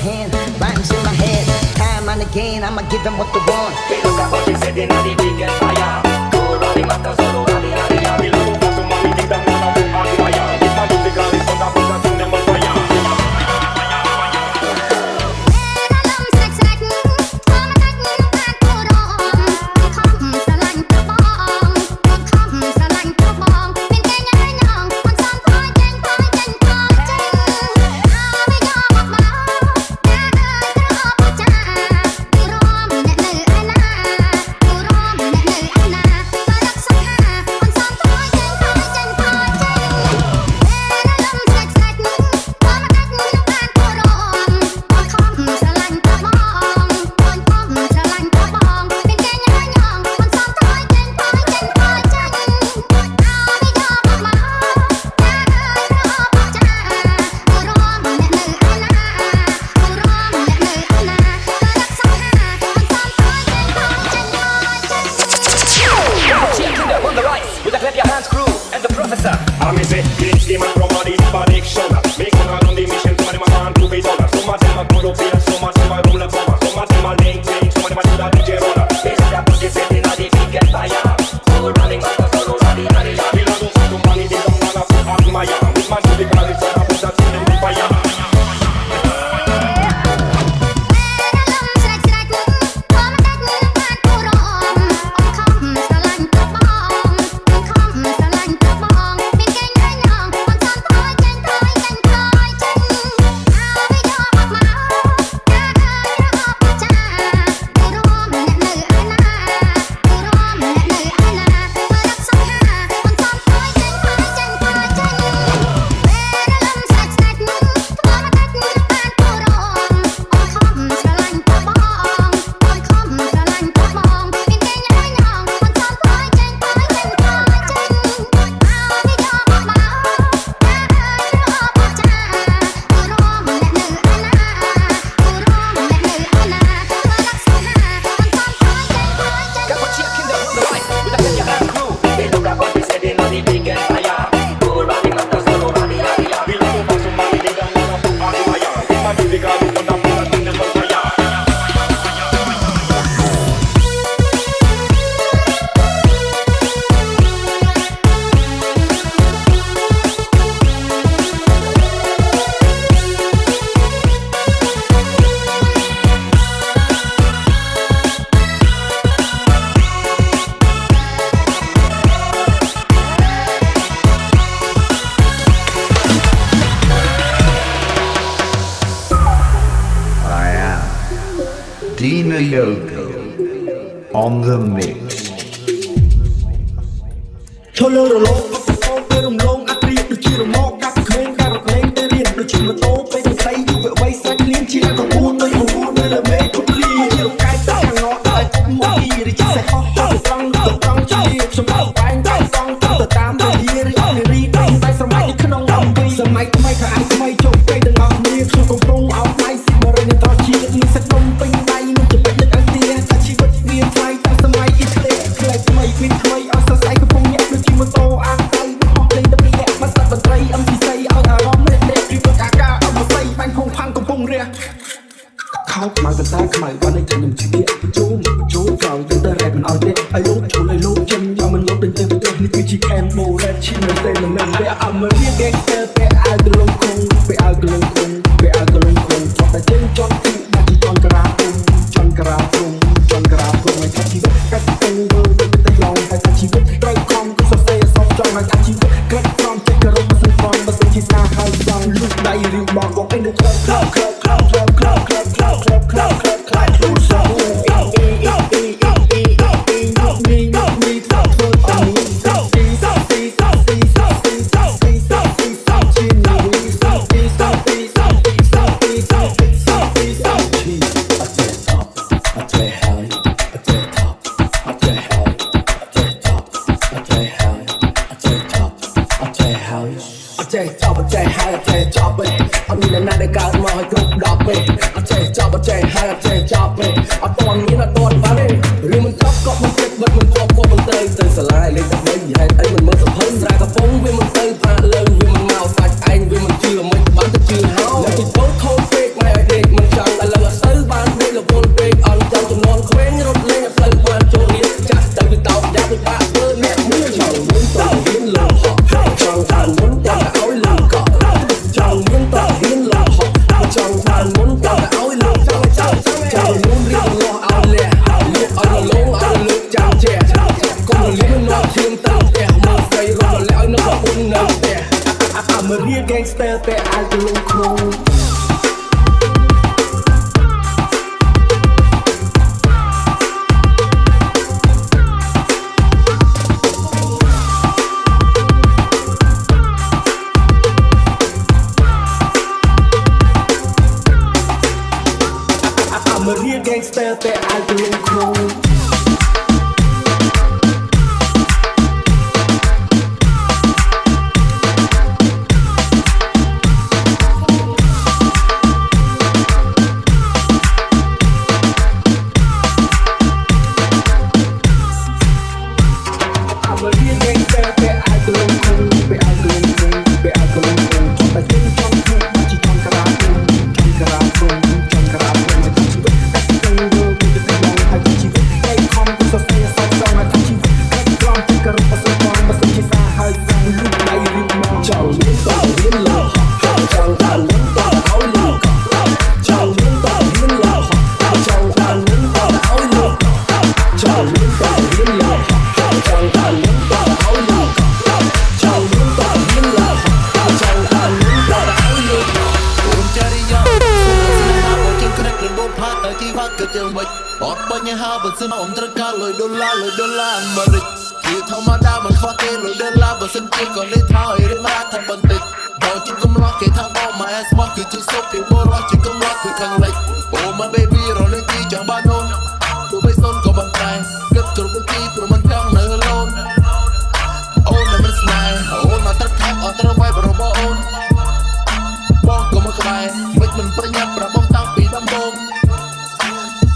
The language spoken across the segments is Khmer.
hand, rhymes in my head. Time and again, I'ma give them what they want. Que loca porque se tiene de big fire. Tú rally mata solo rally rally. Y luego paso mami dicta una voz a fire. It's my music and it's on the pulsation them on fire. I'm in the glitch, the man from all these body shoulder. Make one on the mission, somebody my hand to face order. So much in my pull up here, so much in my roll up summer. So much in my maintain, so much in my shoulder DJ roller. They say that pussy set in a the big get fire. So running back the solo, rally, rally, rally. We don't do money, they don't wanna put out my yard. With my music, and it's on a push that in the fire. Dina Yoko on the mix. ឈលលើរលកទៅរំលងអាព្រៀបដូចជារមកកាត់ក្មេងការរត់លេងទៅរៀនដូចជាម៉ូតូពេលទៅស្អីយុវវ័យស្រេចលៀនជាកងួនទៅអង្គួននៅលើមេធុលីជារកាយទៅខាងងទៅមកពីរីជាសេះអស់ទៅត្រង់ជាខ្ញុំទៅបែងទៅសងទៅតាមវិធាឬអស់នារីតែសម័យក្នុងអំពីសម័យថ្មីខាងថ្មីជោគជ័យទាំងអស់គ្នាខ្ញុំកំពុងអោបដៃស៊ីបរិញ្ញាតជាតិមានសិទ្ធិទុំពេញដៃនឹងចំណុចអន្តរតែជីវិតមានថ្លៃតែសម័យអ៊ីស្លេផ្លែថ្មីមានថ្មីអស់សរសៃកំពុងញាក់ដូចជាម៉ូតូអាំងដៃបោះលេងទៅលាក់បាត់សត្វបន្ត្រីអំពីស័យឲ្យអារម្មណ៍នេះពីព្រោះកាកាអំពីស័យបាញ់ផុងផាំងកំពុងរះខោខ្មៅកតាខ្មៅបាននេះខ្ញុំជឿជុំក្រោយទៅរ៉េបមិនអត់ទេឲ្យលោកជូនឲ្យលោកចិនយកមិនលោកទៅទេប្រទេសនេះគឺជា Cambo Red ឈីមែនទេមិនមែនវាអមរី Gangster ពេលឲ្យកលងគង់ពេលឲ្យកលងគង់ពេលឲ្យកលងគង់ចត់តែចិនចត់ទីដាច់ចន់ក្រាពុំចន់ក្រាពុំចន់ក្រាពុំឲ្យថាជីវិតកាត់ទៅមើលទៅតែឡងតែថាជីវិតត្រូវខំគឺសរសេរអសរចង់ឲ្យថាជីវិតក្រាត់ក្រំចិត្តគោរពមិនស្គាល់បើសិនជាថាហើយចង់លុះដៃរៀងបងឯនៅក្លឹបខ្លួនសោចេះចប់ចេះហើយចេះចប់ពេកអត់មានអ្នកណាដែលកើតមកឲ្យគ្រប់10ពេកអត់ចេះចប់ចេះហើយចេះចប់ពេកអត់តន់មានអត់តន់បានទេរឿងមិនចប់ក៏មិនចិត្តបិទមិនជាប់ក៏មិនទៅសាលាលេខតែ3ហេតុអីមិនមើលសភៅស្រាកំពុងវាមិនទៅផាលើវាមិនមកសាច់ឯងវាមិនជឿមិនបានទៅជឿហើយពីពោខូនពេកម៉ែឲ្យដេកមិនច real gangster តែអាចទៅលងខ្លួន I'm a real gangster តែអាចទៅលងខ្លួន I'm a real gangster តែអាចទៅលងខ្លួន តែអាចទៅលងខ្លួន តែអាចទៅលងខ្លួន តែគេចង់ខ្លួន ជីចង់ក្រាបខ្លួន ចង់ក្រាបខ្លួន ចង់ក្រាបខ្លួន មកជីវិតតែទៅលើពីទៅដល់ហើយជីវិតតែខំទៅសរសេរសរសើរមកជីវិតតែក្រំទៅករប៉សផងបើសិនជាសាហើយសាំងលុបដៃរីបមកចង់មានតរៀនលោចង់ដល់លឹងតឲ្យលោកចង់មានតរៀនលោចង់ដល់លឹងតឲ្យលោកចង់មានតរៀនលោចង់ដល់លឹងតឲ្យលោកចង់មានតរៀនលោចង់ដល់លឹងតឲ្យលោក អូនចារីយ៉ាស្នេហាមកជាងក្រែកលំបូតផាតតែជីវ៉ាក៏យ៉ាងមិនអត់បញ្ហាបើសិនអូនត្រូវការលុយដុល្លារអាមេរិកជាធម្មតាមិនខ្វះទេលុយដុល្លារបើសិនជាក៏លេថោឲ្យរៀងរ៉ាថាបន្តិចដល់ជាកំឡោះគេថាបងម៉ែស្មោះគឺជាសុខពីបរោះជាកំឡោះពីខាងលិចអូ my baby រលឹងទីចង់បានអូនទោះបីសូនក៏មិនតែគិតគ្រប់វិធីព្រោះមិនចង់នៅឡូនអូនមិនស្នេហ៍អូនមកទឹកថែបអត់ត្រូវវាយរបស់អូនបងក៏មកក្បែរមិនប្រញាប់ប្រាប់បងតាំងពីដំបូង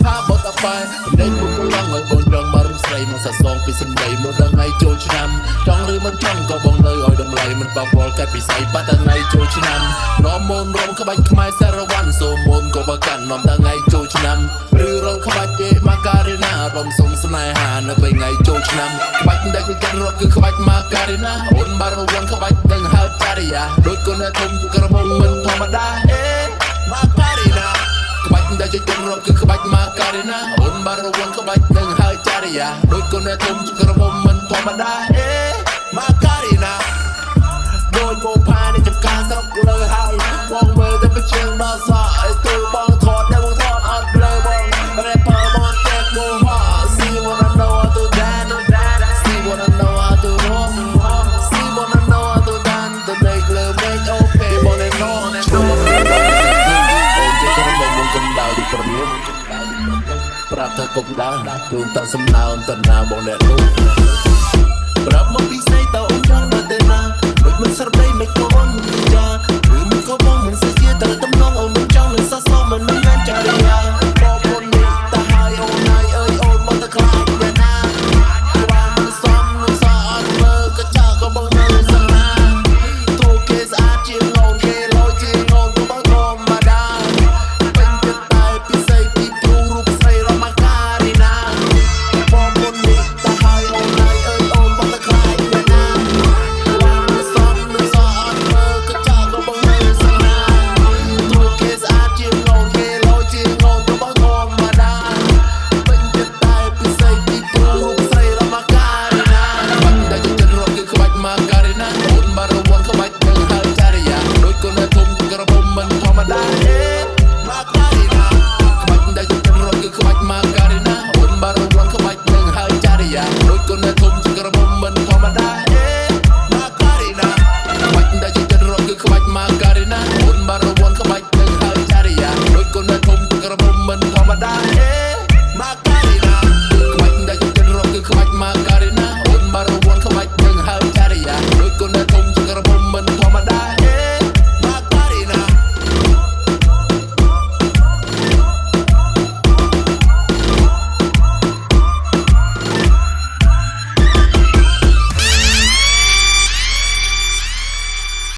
ថាបត់អបាយដេញមុខឡងឲ្យបងចង់មករំស្រីមកសាសងពីសំដីមកដល់ថ្ងៃចូលឆ្នាំចង់ឬមិនចង់ក៏បងនៅឲ្យតម្លៃមិនបវល់កែពិស័យបាត់ដល់ថ្ងៃចូលឆ្នាំនាំមូនរំក្បាច់ខ្មែរសារវ៉ាន់សូមូនក៏បកាន់នាំដល់ថ្ងៃចូលឆ្នាំឬរំក្បាច់ទេម៉ាការីណារំសុំស្នេហានៅពេលថ្ងៃចូលឆ្នាំក្បាច់ដែលគេកាន់រត់គឺក្បាច់ម៉ាការីណាអូនបានរវល់ក្បាច់ទាំងហៅចារីយ៉ាដូចកូនធំក្រមុំមិនធម្មតាម៉ាការីណាក្បាច់ដែលជាជនរត់គឺក្បាច់ម៉ាការីណាអូនបានរវល់ក្បាច់នឹងហើយចារីយ៉ាដូចកូនធំក្រមុំមិនធម្មតាម៉ាការីណាដូចបូផានេះចំការស្រុកលើហើយបងមើលតែប្រជើងដល់សក់ឲ្យទូបងថតដល់បងថតអត់លើបង rapper បងតែគោហោ See wanna know how to dance See wanna know how to rock See wanna know how to dance ទៅលេខលើមេឃអូខេបងនៅនោះចូលមកអូនជាក្រុមបងគុំដៅទីប្រមៀលប្រាប់ថាគុំដៅជួនតាសំណើនតណាបងអ្នកនោះប្រាប់មកពីស្អីតើអូនចង់ទៅណាដូចមិនស្រដីមិនកូនចា